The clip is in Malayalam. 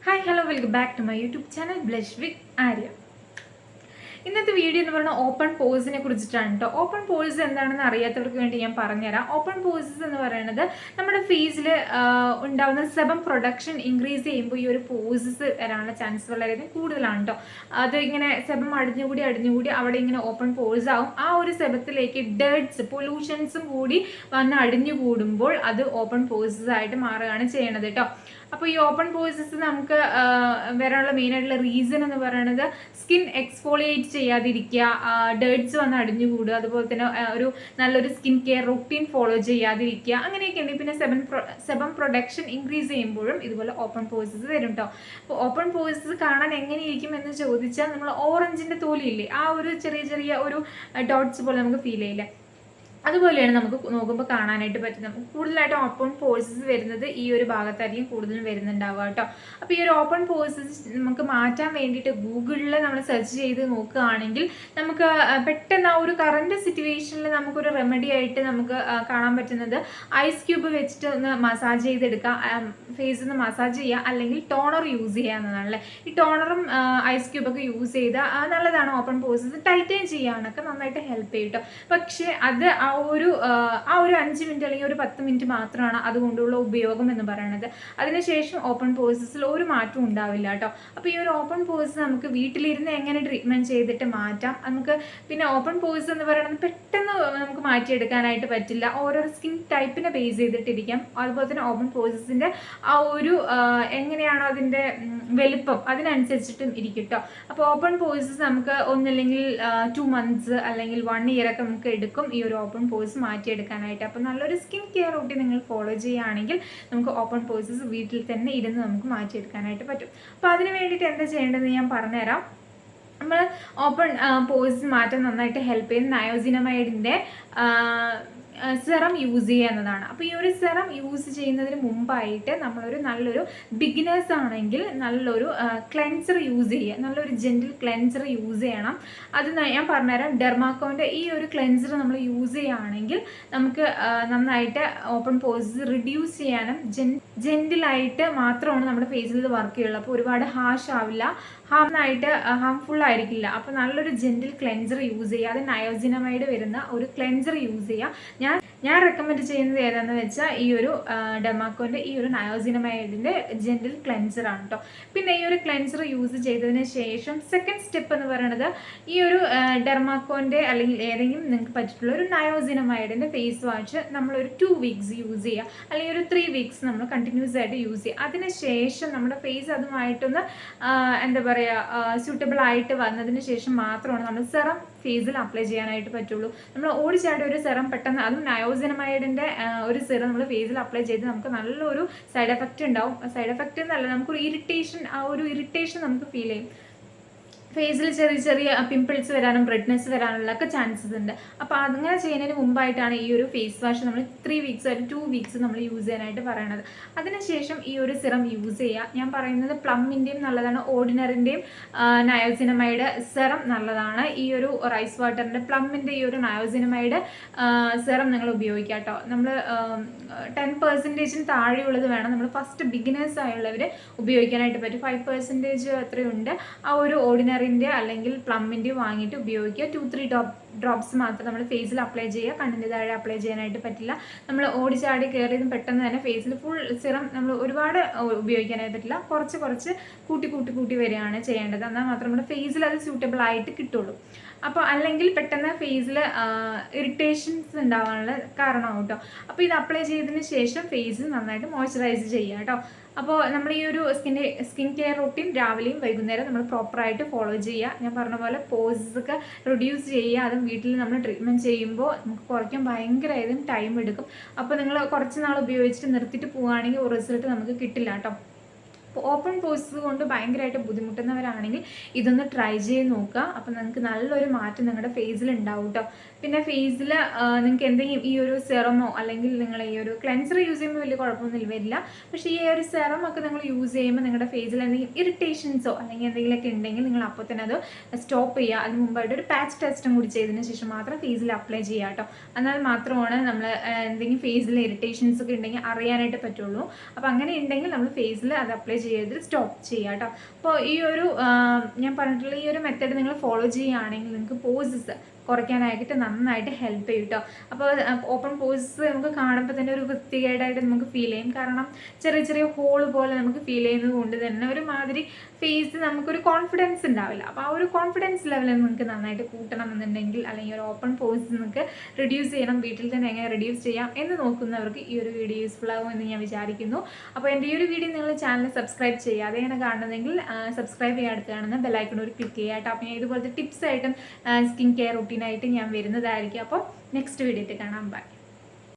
Hi hello welcome back to my YouTube channel blush with Arya. ഇന്നത്തെ വീഡിയോ എന്ന് പറയുന്നത് ഓപ്പൺ പോഴ്സിനെ കുറിച്ചിട്ടാണ് കേട്ടോ. ഓപ്പൺ പോഴ്സ് എന്താണെന്ന് അറിയാത്തവർക്ക് വേണ്ടി ഞാൻ പറഞ്ഞുതരാം. ഓപ്പൺ പോഴ്സസ് എന്ന് പറയുന്നത് നമ്മുടെ ഫേസിൽ ഉണ്ടാകുന്ന സെബം പ്രൊഡക്ഷൻ ഇൻക്രീസ് ചെയ്യുമ്പോൾ ഈ ഒരു പോഴ്സസ് വരാനുള്ള ചാൻസ് വളരെയധികം കൂടുതലാണ് കേട്ടോ. അത് ഇങ്ങനെ സെബം അടിഞ്ഞുകൂടി അവിടെ ഇങ്ങനെ ഓപ്പൺ പോഴ്സ് ആവും. ആ ഒരു സെബത്തിലേക്ക് ഡേർട്സ് പൊല്യൂഷൻസും കൂടി വന്ന് അടിഞ്ഞുകൂടുമ്പോൾ അത് ഓപ്പൺ പോഴ്സസ് ആയിട്ട് മാറുകയാണ് ചെയ്യണത് കേട്ടോ. അപ്പോൾ ഈ ഓപ്പൺ പോഴ്സസ് നമുക്ക് വരാനുള്ള മെയിനായിട്ടുള്ള റീസൺ എന്ന് പറയുന്നത് സ്കിൻ എക്സ്ഫോളിയേറ്റ് ചെയ്യാതിരിക്കുക, ഡേർട്സ് വന്ന് അടിഞ്ഞുകൂടുക, അതുപോലെ തന്നെ ഒരു നല്ലൊരു സ്കിൻ കെയർ റൂട്ടീൻ ഫോളോ ചെയ്യാതിരിക്കുക, അങ്ങനെയൊക്കെ ഉണ്ട്. പിന്നെ സെബം പ്രൊഡക്ഷൻ ഇൻക്രീസ് ചെയ്യുമ്പോഴും ഇതുപോലെ ഓപ്പൺ പോഴ്സസ് വരും കേട്ടോ. അപ്പോൾ ഓപ്പൺ പോഴ്സസ് കാണാൻ എങ്ങനെയിരിക്കും എന്ന് ചോദിച്ചാൽ നമ്മൾ ഓറഞ്ചിൻ്റെ തോലിയില്ലേ, ആ ഒരു ചെറിയ ഒരു ഡോട്ട്സ് പോലെ നമുക്ക് ഫീൽ ചെയ്യില്ലേ, അതുപോലെയാണ് നമുക്ക് നോക്കുമ്പോൾ കാണാനായിട്ട് പറ്റുന്നത്. കൂടുതലായിട്ട് ഓപ്പൺ പോഴ്സസ് വരുന്നത് ഈ ഒരു ഭാഗത്തായിരിക്കും കൂടുതലും വരുന്നുണ്ടാവുക കേട്ടോ. അപ്പോൾ ഈ ഒരു ഓപ്പൺ പോഴ്സസ് നമുക്ക് മാറ്റാൻ വേണ്ടിയിട്ട് ഗൂഗിളിൽ നമ്മൾ സെർച്ച് ചെയ്ത് നോക്കുകയാണെങ്കിൽ നമുക്ക് പെട്ടെന്ന് ആ ഒരു കറണ്ട് സിറ്റുവേഷനിൽ നമുക്കൊരു റെമഡി ആയിട്ട് നമുക്ക് കാണാൻ പറ്റുന്നത് ഐസ് ക്യൂബ് വെച്ചിട്ട് ഒന്ന് മസാജ് ചെയ്തെടുക്കുക, ഫേസിൽ നിന്ന് മസാജ് ചെയ്യുക, അല്ലെങ്കിൽ ടോണർ യൂസ് ചെയ്യുക എന്നതാണല്ലേ. ഈ ടോണറും ഐസ് ക്യൂബൊക്കെ യൂസ് ചെയ്താൽ നല്ലതാണ്. ഓപ്പൺ പോഴ്സസ് ടൈറ്റൈൻ ചെയ്യാനൊക്കെ നന്നായിട്ട് ഹെൽപ്പ് ചെയ്യും കേട്ടോ. പക്ഷേ അത് ആ ഒരു 5 മിനിറ്റ് അല്ലെങ്കിൽ ഒരു 10 മിനിറ്റ് മാത്രമാണ് അതുകൊണ്ടുള്ള ഉപയോഗം എന്ന് പറയുന്നത്. അതിനുശേഷം ഓപ്പൺ പോഴ്സസിൽ ഒരു മാറ്റവും ഉണ്ടാവില്ല കേട്ടോ. അപ്പോൾ ഈ ഒരു ഓപ്പൺ പോഴ്സ് നമുക്ക് വീട്ടിലിരുന്ന് എങ്ങനെ ട്രീറ്റ്മെൻറ്റ് ചെയ്തിട്ട് മാറ്റാം. നമുക്ക് പിന്നെ ഓപ്പൺ പോഴ്സ് എന്ന് പറയുന്നത് പെട്ടെന്ന് നമുക്ക് മാറ്റിയെടുക്കാനായിട്ട് പറ്റില്ല. ഓരോരോ സ്കിൻ ടൈപ്പിനെ ബേസ് ചെയ്തിട്ടിരിക്കാം. അതുപോലെ തന്നെ ഓപ്പൺ പോഴ്സസിൻ്റെ ആ ഒരു എങ്ങനെയാണോ അതിൻ്റെ വലുപ്പം അതിനനുസരിച്ചിട്ടും ഇരിക്കും കേട്ടോ. അപ്പോൾ ഓപ്പൺ പോഴ്സസ് നമുക്ക് ഒന്നല്ലെങ്കിൽ 2 months അല്ലെങ്കിൽ 1 year ഒക്കെ നമുക്ക് എടുക്കും ഈ ഒരു ഓപ്പൺ പോഴ്സ് മാറ്റിയെടുക്കാനായിട്ട്. അപ്പോൾ നല്ലൊരു സ്കിൻ കെയർ റൂട്ടീൻ നിങ്ങൾ ഫോളോ ചെയ്യുകയാണെങ്കിൽ നമുക്ക് ഓപ്പൺ പോഴ്സസ് വീട്ടിൽ തന്നെ ഇരുന്ന് നമുക്ക് മാറ്റിയെടുക്കാനായിട്ട് പറ്റും. അപ്പോൾ അതിന് വേണ്ടിയിട്ട് എന്താ ചെയ്യേണ്ടതെന്ന് ഞാൻ പറഞ്ഞുതരാം. നമ്മൾ ഓപ്പൺ പോഴ്സ് മാറ്റാൻ നന്നായിട്ട് ഹെൽപ്പ് ചെയ്യുന്ന നയോസിനമൈഡിൻ്റെ സെറം യൂസ് ചെയ്യുക എന്നതാണ്. അപ്പോൾ ഈ ഒരു സെറം യൂസ് ചെയ്യുന്നതിന് മുമ്പായിട്ട് നമ്മളൊരു നല്ലൊരു ബിഗിനേഴ്സ് ആണെങ്കിൽ നല്ലൊരു ക്ലെൻസർ യൂസ് ചെയ്യുക, നല്ലൊരു ജെൻറ്റിൽ ക്ലെൻസർ യൂസ് ചെയ്യണം. അത് ഞാൻ പറഞ്ഞുതരാം. ഡെർമാക്കോൻ്റെ ഈ ഒരു ക്ലെൻസർ നമ്മൾ യൂസ് ചെയ്യുകയാണെങ്കിൽ നമുക്ക് നന്നായിട്ട് ഓപ്പൺ പോഴ്സസ് റിഡ്യൂസ് ചെയ്യാനും ജെൻറ്റിലായിട്ട് മാത്രമാണ് നമ്മുടെ ഫേസിൽ ഇത് വർക്ക് ചെയ്യുള്ളൂ. അപ്പോൾ ഒരുപാട് ഹാഷ് ആവില്ല, ഹാംഫുൾ ആയിരിക്കില്ല. അപ്പോൾ നല്ലൊരു ജെൻറ്റിൽ ക്ലെൻസർ യൂസ് ചെയ്യുക. അത് നയോസിനമൈഡ് വരുന്ന ഒരു ക്ലെൻസർ യൂസ് ചെയ്യുക. ഞാൻ റെക്കമെൻഡ് ചെയ്യുന്നത് ഏതാണെന്ന് വെച്ചാൽ ഈ ഒരു ഡെർമാക്കോൻ്റെ ഈ ഒരു നയോസിനമൈഡിൻ്റെ ജെൻറ്റിൽ ക്ലെൻസറാണ് കേട്ടോ. പിന്നെ ഈ ഒരു ക്ലെൻസർ യൂസ് ചെയ്തതിന് ശേഷം സെക്കൻഡ് സ്റ്റെപ്പ് എന്ന് പറയുന്നത് ഈ ഒരു ഡെർമാക്കോൻ്റെ അല്ലെങ്കിൽ ഏതെങ്കിലും നിങ്ങൾക്ക് പറ്റിയിട്ടുള്ള ഒരു നയോസിനമൈഡിൻ്റെ ഫേസ് വാഷ് നമ്മളൊരു 2 weeks യൂസ് ചെയ്യുക, അല്ലെങ്കിൽ ഒരു 3 weeks നമ്മൾ കണ്ടിന്യൂസ് ആയിട്ട് യൂസ് ചെയ്യുക. അതിനുശേഷം നമ്മുടെ ഫേസ് അതുമായിട്ടൊന്ന് എന്താ പറയുക സ്യൂട്ടബിൾ ആയിട്ട് വന്നതിന് ശേഷം മാത്രമാണ് നമ്മൾ സെറം ഫേസിൽ അപ്ലൈ ചെയ്യാനായിട്ട് പറ്റുള്ളൂ. നമ്മൾ ഓടിച്ചാടി ഒരു സെറം പെട്ടെന്ന്, അതും നയോസിനമൈഡിൻ്റെ ഒരു സെറം നമ്മൾ ഫേസിൽ അപ്ലൈ ചെയ്ത് നമുക്ക് നല്ലൊരു സൈഡ് എഫക്റ്റ് ഉണ്ടാവും. സൈഡ് എഫക്റ്റ് എന്നല്ല, നമുക്കൊരു ഇറിറ്റേഷൻ, ആ ഒരു ഇറിറ്റേഷൻ നമുക്ക് ഫീൽ ചെയ്യും. ഫേസിൽ ചെറിയ പിമ്പിൾസ് വരാനും റെഡ്നെസ് വരാനുള്ള ഒക്കെ ചാൻസസ് ഉണ്ട്. അപ്പോൾ അങ്ങനെ ചെയ്യുന്നതിന് മുമ്പായിട്ടാണ് ഈ ഒരു ഫേസ് വാഷ് നമ്മൾ 3 weeks or 2 weeks നമ്മൾ യൂസ് ചെയ്യാനായിട്ട് പറയണത്. അതിനുശേഷം ഈ ഒരു സിറം യൂസ് ചെയ്യുക. ഞാൻ പറയുന്നത് പ്ലമ്മിൻ്റെയും നല്ലതാണ്, ഓർഡിനറിൻ്റെയും നയോസിനമൈഡ് സെറം നല്ലതാണ്. ഈ ഒരു റൈസ് വാട്ടറിൻ്റെ പ്ലമ്മിൻ്റെ ഈ ഒരു നയോസിനമൈഡ് സെറം നിങ്ങൾ ഉപയോഗിക്കുക കേട്ടോ. നമ്മൾ 10% താഴെയുള്ളത് വേണം നമ്മൾ ഫസ്റ്റ് ബിഗിനേഴ്സ് ആയുള്ളവർ ഉപയോഗിക്കാനായിട്ട് പറ്റും. 5% അത്രയുണ്ട്. ആ ഒരു ഓർഡിനറിൻ്റെ അല്ലെങ്കിൽ പ്ലമ്മിൻ്റെ വാങ്ങിയിട്ട് ഉപയോഗിക്കുക. 2-3 ഡ്രോപ്സ് മാത്രം നമ്മൾ ഫേസിൽ അപ്ലൈ ചെയ്യുക. കണ്ണിൻ്റെ താഴെ അപ്ലൈ ചെയ്യാനായിട്ട് പറ്റില്ല. നമ്മൾ ഓടിച്ചാടി കയറിയതും പെട്ടെന്ന് തന്നെ ഫേസിൽ ഫുൾ സിറം നമ്മൾ ഒരുപാട് ഉപയോഗിക്കാനായിട്ട് പറ്റില്ല. കുറച്ച് കൂട്ടി വരികയാണ് ചെയ്യേണ്ടത്. എന്നാൽ മാത്രം നമ്മുടെ ഫേസിൽ അത് സ്യൂട്ടബിൾ ആയിട്ട് കിട്ടുള്ളൂ. അപ്പോൾ അല്ലെങ്കിൽ പെട്ടെന്ന് ഫേസിൽ ഇറിറ്റേഷൻസ് ഉണ്ടാവാനുള്ള കാരണമാവും കേട്ടോ. അപ്പോൾ ഇത് അപ്ലൈ ചെയ്തതിന് ശേഷം ഫേസ് നന്നായിട്ട് മോയ്സ്ചറൈസ് ചെയ്യുക കേട്ടോ. അപ്പോൾ നമ്മൾ ഈ ഒരു സ്കിൻ കെയർ റൂട്ടീൻ രാവിലെയും വൈകുന്നേരം നമ്മൾ പ്രോപ്പറായിട്ട് ഫോളോ ചെയ്യുക. ഞാൻ പറഞ്ഞ പോലെ പോഴ്സൊക്കെ റിഡ്യൂസ് ചെയ്യുക. അതും വീട്ടിൽ നമ്മൾ ട്രീറ്റ്മെൻറ്റ് ചെയ്യുമ്പോൾ നമുക്ക് കുറയ്ക്കാൻ ഭയങ്കരമായതും ടൈം എടുക്കും. അപ്പോൾ നിങ്ങൾ കുറച്ച് നാൾ ഉപയോഗിച്ചിട്ട് നിർത്തിയിട്ട് പോവുകയാണെങ്കിൽ റിസൾട്ട് നമുക്ക് കിട്ടില്ല കേട്ടോ. അപ്പോൾ ഓപ്പൺ പോഴ്സസ് കൊണ്ട് ഭയങ്കരമായിട്ട് ബുദ്ധിമുട്ടുന്നവരാണെങ്കിൽ ഇതൊന്ന് ട്രൈ ചെയ്ത് നോക്കുക. അപ്പോൾ നിങ്ങൾക്ക് നല്ലൊരു മാറ്റം നിങ്ങളുടെ ഫേസിൽ ഉണ്ടാവും കേട്ടോ. പിന്നെ ഫേസിൽ നിങ്ങൾക്ക് എന്തെങ്കിലും ഈ ഒരു സെറമോ അല്ലെങ്കിൽ നിങ്ങൾ ഈ ഒരു ക്ലെൻസർ യൂസ് ചെയ്യുമ്പോൾ വലിയ കുഴപ്പമൊന്നും വരില്ല. പക്ഷേ ഈ ഒരു സെറം ഒക്കെ നിങ്ങൾ യൂസ് ചെയ്യുമ്പോൾ നിങ്ങളുടെ ഫേസിൽ എന്തെങ്കിലും ഇറിറ്റേഷൻസോ അല്ലെങ്കിൽ എന്തെങ്കിലുമൊക്കെ ഉണ്ടെങ്കിൽ നിങ്ങൾ അപ്പോൾ തന്നെ അത് സ്റ്റോപ്പ് ചെയ്യുക. അതിന് മുമ്പായിട്ട് ഒരു പാച്ച് ടെസ്റ്റും കൂടി ചെയ്തതിന് ശേഷം മാത്രം ഫേസിൽ അപ്ലൈ ചെയ്യുക കേട്ടോ. എന്നാൽ മാത്രമാണ് നമ്മൾ എന്തെങ്കിലും ഫേസിൽ ഇറിറ്റേഷൻസ് ഒക്കെ ഉണ്ടെങ്കിൽ അറിയാനായിട്ട് പറ്റുള്ളൂ. അപ്പോൾ അങ്ങനെ ഉണ്ടെങ്കിൽ നമ്മൾ ഫേസിൽ അത് അപ്ലൈ ചെയ്ത് സ്റ്റോപ്പ് ചെയ്യുക കേട്ടോ. അപ്പോൾ ഈ ഒരു ഞാൻ പറഞ്ഞിട്ടുള്ള ഈ ഒരു മെത്തേഡ് നിങ്ങൾ ഫോളോ ചെയ്യുകയാണെങ്കിൽ നിങ്ങൾക്ക് പോസസ് കുറയ്ക്കാനായിട്ട് നന്നായിട്ട് ഹെൽപ്പ് ചെയ്യും കേട്ടോ. അപ്പോൾ ഓപ്പൺ പോസസ് നമുക്ക് കാണുമ്പോൾ തന്നെ ഒരു വൃത്തികേടായിട്ട് നമുക്ക് ഫീൽ ചെയ്യും. കാരണം ചെറിയ ചെറിയ ഹോൾ പോലെ നമുക്ക് ഫീൽ ചെയ്യുന്നത് കൊണ്ട് തന്നെ ഒരുമാതിരി ഫേസ് നമുക്കൊരു കോൺഫിഡൻസ് ഉണ്ടാവില്ല. അപ്പോൾ ആ ഒരു കോൺഫിഡൻസ് ലെവൽ നിങ്ങൾക്ക് നന്നായിട്ട് കൂട്ടണം എന്നുണ്ടെങ്കിൽ, അല്ലെങ്കിൽ ഒരു ഓപ്പൺ പോസസ് നിങ്ങൾക്ക് റിഡ്യൂസ് ചെയ്യണം, വീട്ടിൽ തന്നെ എങ്ങനെ റിഡ്യൂസ് ചെയ്യാം എന്ന് നോക്കുന്നവർക്ക് ഈ ഒരു വീഡിയോ യൂസ്ഫുൾ ആകും എന്ന് ഞാൻ വിചാരിക്കുന്നു. അപ്പോൾ എൻ്റെ ഈ ഒരു വീഡിയോ നിങ്ങൾ ചാനൽ സബ്സ്ക്രൈബ് ചെയ്യാതെയാണ് കാണുന്നതെങ്കിൽ സബ്സ്ക്രൈബ് ചെയ്യാൻ അടുത്ത് കാണുന്ന ബെല്ലൈക്കൺ ഒരു ക്ലിക്ക് ചെയ്യുക കേട്ടോ. അപ്പോൾ ഞാൻ ഇതുപോലത്തെ ടിപ്സ് ആയിട്ടും സ്കിൻ കെയർ റൂട്ടീനായിട്ട് ഞാൻ വരുന്നതായിരിക്കും. അപ്പോൾ നെക്സ്റ്റ് വീഡിയോയിൽ കാണാം. ബൈ.